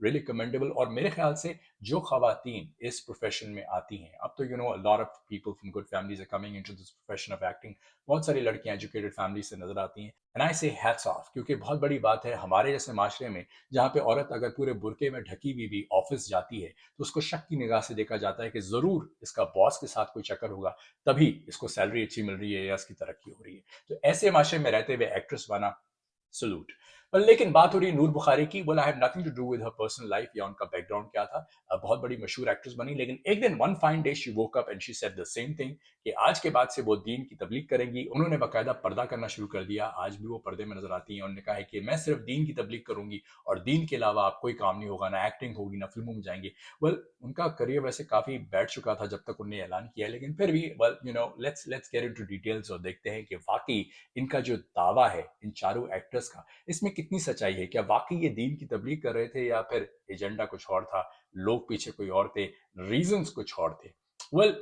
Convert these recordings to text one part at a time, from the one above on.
really commendable. اور میرے خیال سے جو خواتین اس پروفیشن میں آتی ہیں, اب تو a lot of people from good families are coming into this profession of acting, بہت ساری لڑکیاں ایجوکیٹڈ فیملی سے نظر آتی ہیں, and I say hats off, کیونکہ بہت بڑی بات ہے ہمارے جیسے معاشرے میں جہاں پہ عورت اگر پورے برقعے میں ڈھکی ہوئی بھی آفس جاتی ہے تو اس کو شک کی نگاہ سے دیکھا جاتا ہے کہ ضرور اس کا باس کے ساتھ کوئی چکر ہوگا, تبھی اس کو سیلری اچھی مل رہی ہے یا اس کی ترقی ہو رہی ہے. تو ایسے معاشرے میں رہتے ہوئے ایکٹریس بنا, سلوٹ. لیکن بات ہو رہی نور بخاری کی, well I have nothing to do with her personal life یا ان کا بیک گراؤنڈ کیا تھا. بہت بڑی مشہور ایکٹریس بنی, لیکن ایک دن one fine day she woke up and she said the same thing کہ آج کے بعد سے وہ دین کی تبلیغ کریں گی. انہوں نے باقاعدہ پردہ کرنا شروع کر دیا, آج بھی وہ پردے میں نظر آتی ہیں. انہوں نے کہا ہے کہ میں صرف دین کی تبلیغ کروں گی اور دین کے علاوہ آپ کوئی کام نہیں ہوگا, نہ ایکٹنگ ہوگی نہ فلموں میں جائیں گے. ان کا کریئر ویسے کافی بیٹھ چکا تھا جب تک انہوں نے اعلان کیا, لیکن پھر بھی let's get into details اور دیکھتے ہیں کہ واقعی ان کا جو دعویٰ ہے ان چاروں ایکٹرز کا, اس میں کتنی سچائی ہے. کیا واقعی یہ دین کی تبلیغ کر رہے تھے یا پھر ایجنڈا کچھ اور تھا, لوگ پیچھے کوئی اور تھے, ریزنز کچھ اور تھے.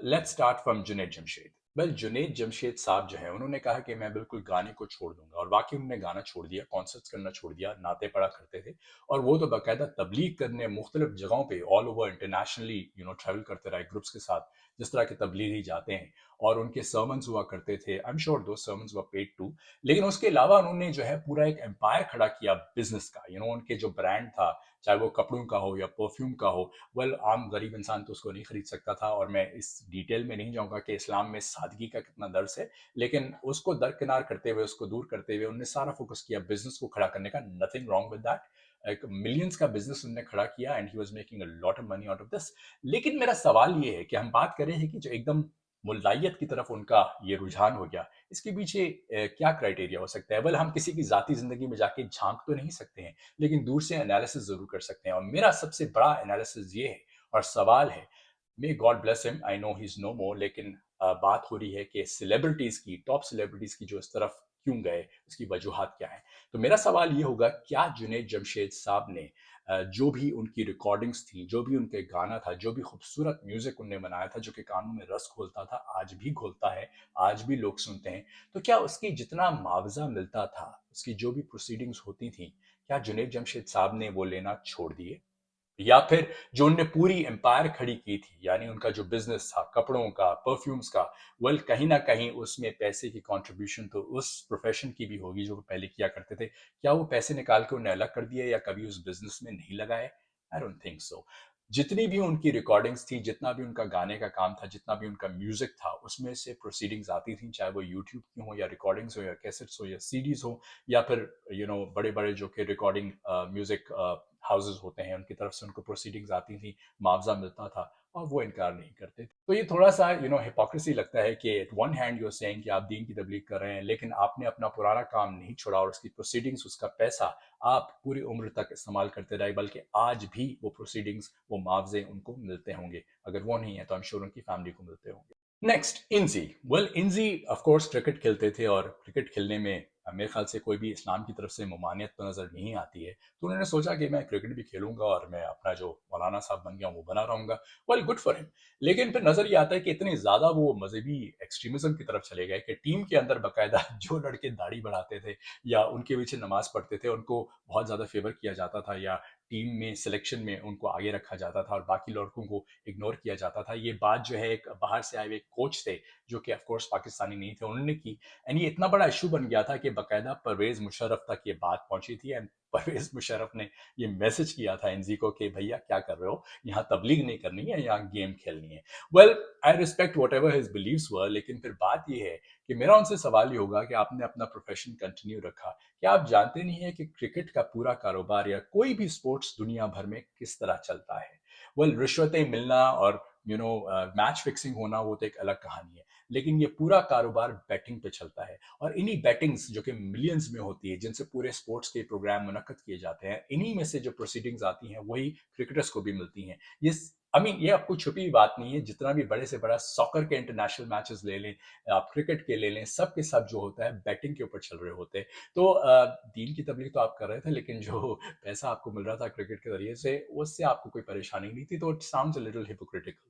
let's start from Junaid Jamshed. Junaid Jamshed صاحب جو ہیں انہوں نے کہا کہ میں بالکل گانے کو چھوڑ دوں گا, اور واقعی انہوں نے گانا چھوڑ دیا, کانسرٹس کرنا چھوڑ دیا, نعتیں پڑھا کرتے تھے, اور وہ تو باقاعدہ تبلیغ کرنے مختلف جگہوں پہ آل اوور انٹرنیشنلی ٹریول کرتے رہے گروپس کے ساتھ, جس طرح کے تبلیغی جاتے ہیں, اور ان کے سرمنز ہوا کرتے تھے. I'm sure those sermons were paid too. لیکن اس کے علاوہ انہوں نے جو ہے پورا ایک امپائر کھڑا کیا بزنس کا. ان کے جو برانڈ تھا, چاہے وہ کپڑوں کا ہو یا پرفیوم کا ہو, عام غریب انسان تو اس کو نہیں خرید سکتا تھا. اور میں اس ڈیٹیل میں نہیں جاؤں گا کہ اسلام میں سادگی کا کتنا درس ہے, لیکن اس کو درکنار کرتے ہوئے, اس کو دور کرتے ہوئے انہوں نے سارا فوکس کیا بزنس کو کھڑا کرنے کا. نتھنگ رانگ ود دیٹ, ایک ملینز کا بزنس انہوں نے کھڑا کیا, and he was making a lot of money out of this. لیکن میرا سوال یہ ہے کہ ہم بات کر رہے ہیں کہ جو ایک دم ملائیت کی طرف ان کا یہ رجحان ہو گیا, اس کے پیچھے کیا کرائٹیریا ہو سکتا ہے؟ ہم کسی کی ذاتی زندگی میں جا کے جھانک تو نہیں سکتے ہیں, لیکن دور سے انالیسس ضرور کر سکتے ہیں. اور میرا سب سے بڑا انالیسس یہ ہے اور سوال ہے, may God bless him, I know he's no more, لیکن بات ہو رہی ہے کہ سیلیبریٹیز کی, ٹاپ سیلیبریٹیز کی جو اس طرف کیوں گئے, اس کی وجوہات کیا ہیں. تو میرا سوال یہ ہوگا, کیا جنید جمشید صاحب نے جو بھی ان کی ریکارڈنگز تھیں, جو بھی ان کے گانا تھا, جو بھی خوبصورت میوزک انہوں نے بنایا تھا جو کہ کانوں میں رس گھولتا تھا, آج بھی گھولتا ہے, آج بھی لوگ سنتے ہیں, تو کیا اس کی جتنا معاوضہ ملتا تھا, اس کی جو بھی پروسیڈنگز ہوتی تھیں, کیا جنید جمشید صاحب نے وہ لینا چھوڑ دیے؟ یا پھر جو ان نے پوری امپائر کھڑی کی تھی, یعنی ان کا جو بزنس تھا کپڑوں کا, پرفیومز کا, کہیں نہ کہیں اس میں پیسے کی کنٹریبیوشن تو اس پروفیشن کی بھی ہوگی جو وہ پہلے کیا کرتے تھے, کیا وہ پیسے نکال کے انہیں الگ کر دیا یا کبھی اس بزنس میں نہیں لگائے؟ I don't think so. جتنی بھی ان کی ریکارڈنگز تھی, جتنا بھی ان کا گانے کا کام تھا, جتنا بھی ان کا میوزک تھا, اس میں سے پروسیڈنگز آتی تھیں, چاہے وہ یوٹیوب کی ہوں یا ریکارڈنگز ہو یا کیسٹس ہو یا سی ڈیز ہو, یا پھر بڑے بڑے جو کہ ریکارڈنگ میوزک ہاؤسز ہوتے ہیں, ان کی طرف سے ان کو پروسیڈنگز آتی تھیں, معاوضہ ملتا تھا, اور وہ انکار نہیں کرتے. تو یہ تھوڑا سا ہپوکریسی لگتا ہے کہ at one hand you are seeing کہ آپ دین کی تبلیغ کر رہے ہیں, لیکن آپ نے اپنا پرانا کام نہیں چھوڑا, اور اس کی پروسیڈنگز, اس کا پیسہ آپ پوری عمر تک استعمال کرتے رہے, بلکہ آج بھی وہ پروسیڈنگز, وہ معاوضے ان کو ملتے ہوں گے. اگر وہ نہیں ہے تو I'm sure ان کی فیملی کو ملتے ہوں گے. نیکسٹ, انزی. انزی آف کورس کرکٹ کھیلتے تھے, اور کرکٹ کھیلنے میں میرے خیال سے کوئی بھی اسلام کی طرف سے ممانعت تو نظر نہیں آتی ہے, تو انہوں نے سوچا کہ میں کرکٹ بھی کھیلوں گا اور میں اپنا جو مولانا صاحب بن گیا وہ بنا رہوں گا. گڈ فار ہم. لیکن پھر نظر یہ آتا ہے کہ اتنے زیادہ وہ مذہبی ایکسٹریمزم کی طرف چلے گئے کہ ٹیم کے اندر باقاعدہ جو لڑکے داڑھی بڑھاتے تھے یا ان کے پیچھے نماز پڑھتے تھے, ان کو بہت زیادہ فیور کیا جاتا تھا, یا ٹیم میں سلیکشن میں ان کو آگے رکھا جاتا تھا اور باقی لڑکوں کو اگنور کیا جاتا تھا. یہ بات جو ہے ایک باہر سے آئے ہوئے کوچ تھے جو کہ آف کورس پاکستانی نہیں تھے, انہوں نے کی, اینڈ یہ اتنا بڑا ایشو بن گیا تھا کہ باقاعدہ پرویز مشرف تک یہ بات پہنچی تھی, اینڈ پرویز مشرف نے یہ میسج کیا تھا انزی کو کہ بھیا کیا کر رہے ہو, یہاں تبلیغ نہیں کرنی ہے, یہاں گیم کھیلنی ہے. I respect whatever his beliefs were, لیکن پھر بات یہ ہے کہ میرا ان سے سوال یہ ہوگا کہ آپ نے اپنا پروفیشن کنٹینیو رکھا, کیا آپ جانتے نہیں ہیں کہ کرکٹ کا پورا کاروبار یا کوئی بھی اسپورٹس دنیا بھر میں کس طرح چلتا ہے؟ رشوتیں ملنا اور میچ فکسنگ ہونا وہ تو ایک الگ کہانی ہے, لیکن یہ پورا کاروبار بیٹنگ پہ چلتا ہے, اور انہی بیٹنگز جو کہ ملینز میں ہوتی ہے, جن سے پورے اسپورٹس کے پروگرام منعقد کیے جاتے ہیں, انہی میں سے جو پروسیڈنگز آتی ہیں وہی کرکٹرز کو بھی ملتی ہیں. یہ آپ کو چھپی بات نہیں ہے, جتنا بھی بڑے سے بڑا ساکر کے انٹرنیشنل میچز لے لیں, آپ کرکٹ کے لے لیں, سب کے سب جو ہوتا ہے بیٹنگ کے اوپر چل رہے ہوتے ہیں. تو دین کی تبلیغ تو آپ کر رہے تھے, لیکن جو پیسہ آپ کو مل رہا تھا کرکٹ کے ذریعے سے, اس سے آپ کو کوئی پریشانی نہیں تھی. تو it sounds a little hypocritical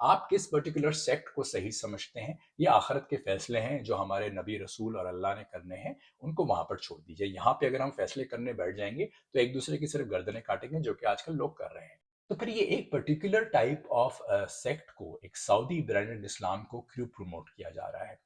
آپ کس پرٹیکولر سیکٹ کو صحیح سمجھتے ہیں، یہ آخرت کے فیصلے ہیں جو ہمارے نبی رسول اور اللہ نے کرنے ہیں، ان کو وہاں پر چھوڑ دیجیے. یہاں پہ اگر ہم فیصلے کرنے بیٹھ جائیں گے تو ایک دوسرے کی صرف گردنیں کاٹیں گے، جو کہ آج کل لوگ کر رہے ہیں. تو پھر یہ ایک پرٹیکولر ٹائپ آف سیکٹ کو، ایک سعودی برانڈڈ اسلام کو کیوں پروموٹ کیا جا رہا ہے؟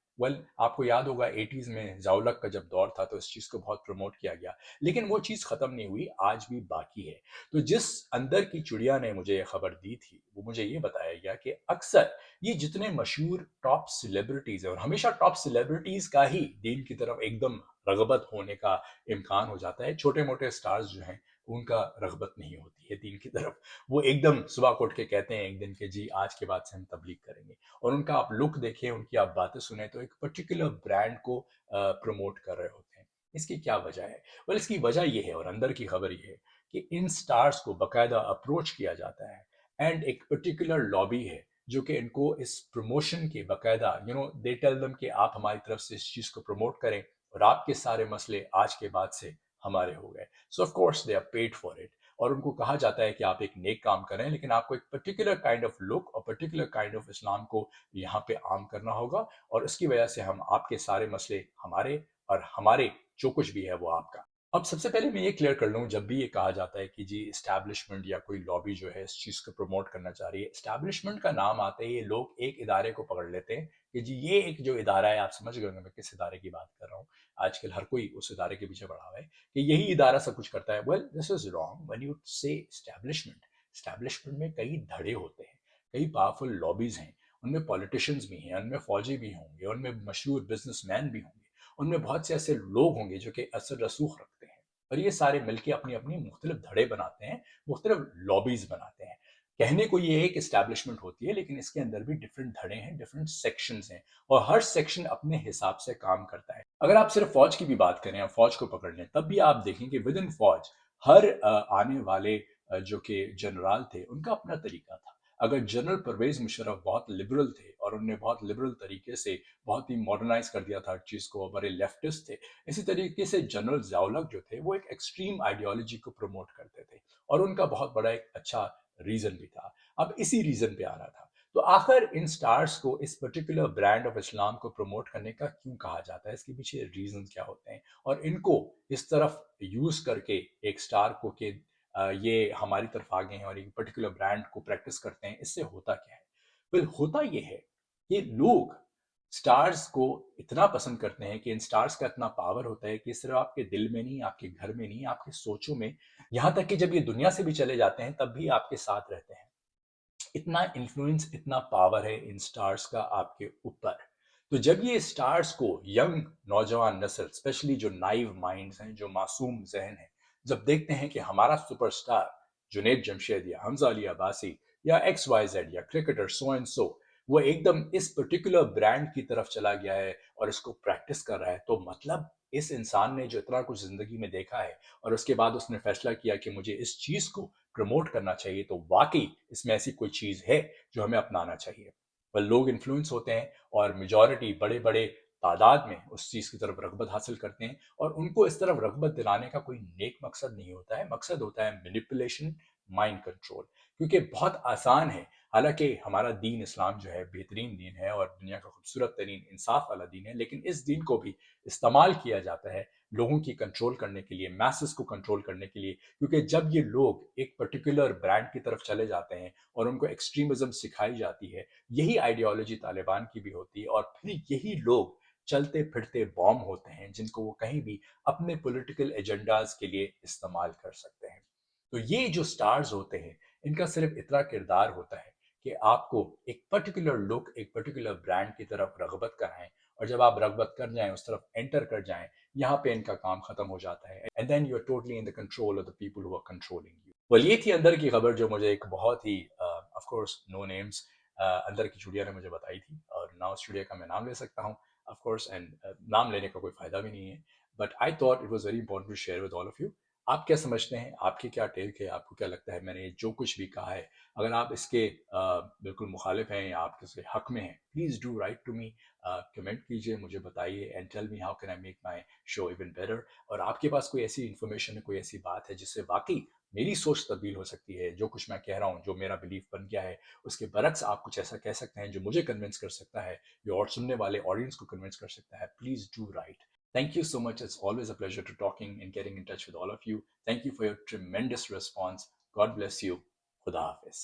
آپ کو یاد ہوگا 80s میں ضیاء کا جب دور تھا تو اس چیز کو بہت پروموٹ کیا گیا، لیکن وہ چیز ختم نہیں ہوئی، آج بھی باقی ہے. تو جس اندر کی چڑیا نے مجھے یہ خبر دی تھی، وہ مجھے یہ بتایا گیا کہ اکثر یہ جتنے مشہور ٹاپ سیلیبریٹیز ہیں، اور ہمیشہ ٹاپ سیلیبریٹیز کا ہی دین کی طرف ایک دم رغبت ہونے کا امکان ہو جاتا ہے. چھوٹے موٹے سٹارز جو ہیں ان کا رغبت نہیں ہوتی ہے دین کی طرف. وہ ایک دم صبح کو اٹھ کے کہتے ہیں ایک دن کہ جی آج کے بعد سے ہم تبلیغ کریں گے، اور ان کا آپ لک دیکھیں، ان کی آپ باتیں سنیں تو ایک پرٹیکولر برانڈ کو پروموٹ کر رہے ہوتے ہیں. اس کی کیا وجہ ہے؟ اس کی وجہ یہ ہے، اور اندر کی خبر یہ ہے کہ ان سٹارز کو باقاعدہ اپروچ کیا جاتا ہے، اینڈ ایک پرٹیکولر لابی ہے جو کہ ان کو اس پروموشن کے باقاعدہ دے ٹیل دم کہ آپ ہماری طرف سے اس چیز کو پروموٹ کریں اور آپ کے سارے مسئلے آج کے بعد سے ہمارے ہو گئے. So of course they are paid for it. اور ان کو کہا جاتا ہے کہ آپ ایک نیک کام کریں، لیکن آپ کو ایک پرٹیکولر کائنڈ آف لک اور پرٹیکولر کائنڈ آف اسلام کو یہاں پہ عام کرنا ہوگا، اور اس کی وجہ سے ہم آپ کے سارے مسئلے ہمارے، اور ہمارے جو کچھ بھی ہے وہ آپ کا. اب سب سے پہلے میں یہ کلیئر کر لوں، جب بھی یہ کہا جاتا ہے کہ جی اسٹیبلشمنٹ یا کوئی لابی جو ہے اس چیز کو پروموٹ کرنا چاہ رہی ہے، اسٹیبلشمنٹ کا نام آتے ہی یہ لوگ ایک ادارے کو پکڑ لیتے ہیں کہ جی یہ ایک جو ادارہ ہے، آپ سمجھ گئے ہوں گے میں کس ادارے کی بات کر رہا ہوں. آج کل ہر کوئی اس ادارے کے پیچھے پڑا ہوا ہے کہ یہی ادارہ سب کچھ کرتا ہے. دس از رانگ وین یو سے اسٹیبلشمنٹ. اسٹیبلشمنٹ میں کئی دھڑے ہوتے ہیں، کئی پاورفل لابیز ہیں، ان میں پولیٹیشنز بھی ہیں، ان میں فوجی بھی ہوں گے، ان میں مشہور بزنس مین بھی ہوں گے، ان میں بہت سے ایسے لوگ ہوں گے جو کہ اثر رسوخ رکھتے ہیں، اور یہ سارے مل کے اپنی اپنی مختلف دھڑے بناتے ہیں، مختلف لابیز بناتے ہیں. کہنے کو یہ ایک اسٹیبلشمنٹ ہوتی ہے، لیکن اس کے اندر بھی ڈفرینٹ دھڑے ہیں، ڈفرینٹ سیکشنز ہیں، اور ہر سیکشن اپنے حساب سے کام کرتا ہے. اگر آپ صرف فوج کی بھی بات کریں، یا فوج کو پکڑ لیں، تب بھی آپ دیکھیں کہ ود ان فوج ہر آنے والے جو کہ جنرال تھے ان کا اپنا طریقہ تھا. اگر جنرل پرویز مشرف بہت لبرل تھے اور انہوں نے بہت لبرل طریقے سے بہت ہی ماڈرنائز کر دیا تھا ہر چیز کو، بڑے لیفٹسٹ تھے، اسی طریقے سے جنرل ضیاء جو تھے وہ ایک ایکسٹریم آئیڈیالوجی کو پروموٹ کرتے تھے، اور ان کا بہت بڑا ایک اچھا ریزن بھی تھا. اب اسی ریزن پہ آ رہا تھا. تو آخر ان سٹارز کو اس پرٹیکولر برانڈ آف اسلام کو پروموٹ کرنے کا کیوں کہا جاتا ہے؟ اس کے پیچھے ریزنز کیا ہوتے ہیں؟ اور ان کو اس طرف یوز کر کے ایک سٹار کو کہ یہ ہماری طرف آگے ہیں اور ایک پرٹیکولر برانڈ کو پریکٹس کرتے ہیں، اس سے ہوتا کیا ہے؟ ہوتا یہ ہے کہ لوگ سٹارز کو اتنا پسند کرتے ہیں کہ ان سٹارز کا اتنا پاور ہوتا ہے کہ صرف آپ کے دل میں نہیں، آپ کے گھر میں نہیں، آپ کے سوچوں میں، یہاں تک کہ جب یہ دنیا سے بھی چلے جاتے ہیں تب بھی آپ کے ساتھ رہتے ہیں. اتنا انفلوئنس، اتنا پاور ہے ان سٹارز کا آپ کے اوپر. تو جب یہ سٹارز کو ینگ نوجوان نسل، اسپیشلی جو نائیو مائنڈز ہیں، جو معصوم ذہن ہیں، جب دیکھتے ہیں کہ ہمارا سپر سٹار جنید جمشید یا حمزہ علی عباسی یا ایکس وائی زیڈ یا کرکٹر سو اینڈ سو وہ ایک دم اس پرٹیکولر برانڈ کی طرف چلا گیا ہے اور اس کو پریکٹس کر رہا ہے، تو مطلب اس انسان نے جو اتنا کچھ زندگی میں دیکھا ہے اور اس کے بعد اس نے فیصلہ کیا کہ مجھے اس چیز کو پروموٹ کرنا چاہیے، تو واقعی اس میں ایسی کوئی چیز ہے جو ہمیں اپنانا چاہیے. لوگ انفلوئنس ہوتے ہیں اور میجورٹی بڑے بڑے تعداد میں اس چیز کی طرف رغبت حاصل کرتے ہیں، اور ان کو اس طرف رغبت دلانے کا کوئی نیک مقصد نہیں ہوتا ہے. مقصد ہوتا ہے مینیپولیشن، مائنڈ کنٹرول. کیونکہ بہت آسان ہے، حالانکہ ہمارا دین اسلام جو ہے بہترین دین ہے اور دنیا کا خوبصورت ترین انصاف والا دین ہے، لیکن اس دین کو بھی استعمال کیا جاتا ہے لوگوں کی کنٹرول کرنے کے لیے، میسز کو کنٹرول کرنے کے لیے. کیونکہ جب یہ لوگ ایک پرٹیکولر برانڈ کی طرف چلے جاتے ہیں اور ان کو ایکسٹریمزم سکھائی جاتی ہے، یہی آئیڈیالوجی طالبان کی بھی ہوتی ہے، اور پھر یہی لوگ چلتے پھرتے بوم ہوتے ہیں جن کو وہ کہیں بھی اپنے پولیٹیکل ایجنڈاز کے لیے استعمال کر سکتے ہیں. تو یہ جو سٹارز ہوتے ہیں ان کا صرف اتنا کردار ہوتا ہے کہ آپ کو ایک پرٹیکولر لک، ایک پرٹیکولر برانڈ کی طرف رغبت کرائیں، اور جب آپ رغبت کر جائیں، اس طرف انٹر کر جائیں، یہاں پہ ان کا کام ختم ہو جاتا ہے. And then you are totally in the control of the people who are controlling you. یہ تھی اندر کی خبر جو مجھے ایک بہت ہی آف کورس نو نیمز اندر کی چڑیا نے مجھے بتائی تھی، اور نہ اس چڑیا کا میں نام لے سکتا ہوں آف کورس، اینڈ نام لینے کا کوئی فائدہ بھی نہیں ہے. But I thought it was very important to share with all of you. آپ کیا سمجھتے ہیں؟ آپ کی کیا ٹیک ہے؟ آپ کو کیا لگتا ہے میں نے جو کچھ بھی کہا ہے، اگر آپ اس کے بالکل مخالف ہیں یا آپ اس کے حق میں ہیں، please do write to me. Comment کیجیے، مجھے بتائیے، and tell me how can I make my show even better. اور آپ کے پاس کوئی ایسی انفارمیشن ہے، کوئی ایسی بات ہے جس سے واقعی میری سوچ تبدیل ہو سکتی ہے. جو کچھ میں کہہ رہا ہوں، جو میرا بلیف بن گیا ہے، اس کے برعکس آپ کچھ ایسا کہہ سکتے ہیں جو مجھے کنونس کر سکتا ہے، جو اور سننے والے آڈینس کو کنونس کر سکتا ہے. Please do right. Thank you so much. It's always a pleasure to talking and getting in touch with all of you. Thank you for your tremendous response. God bless you. Khuda Hafiz.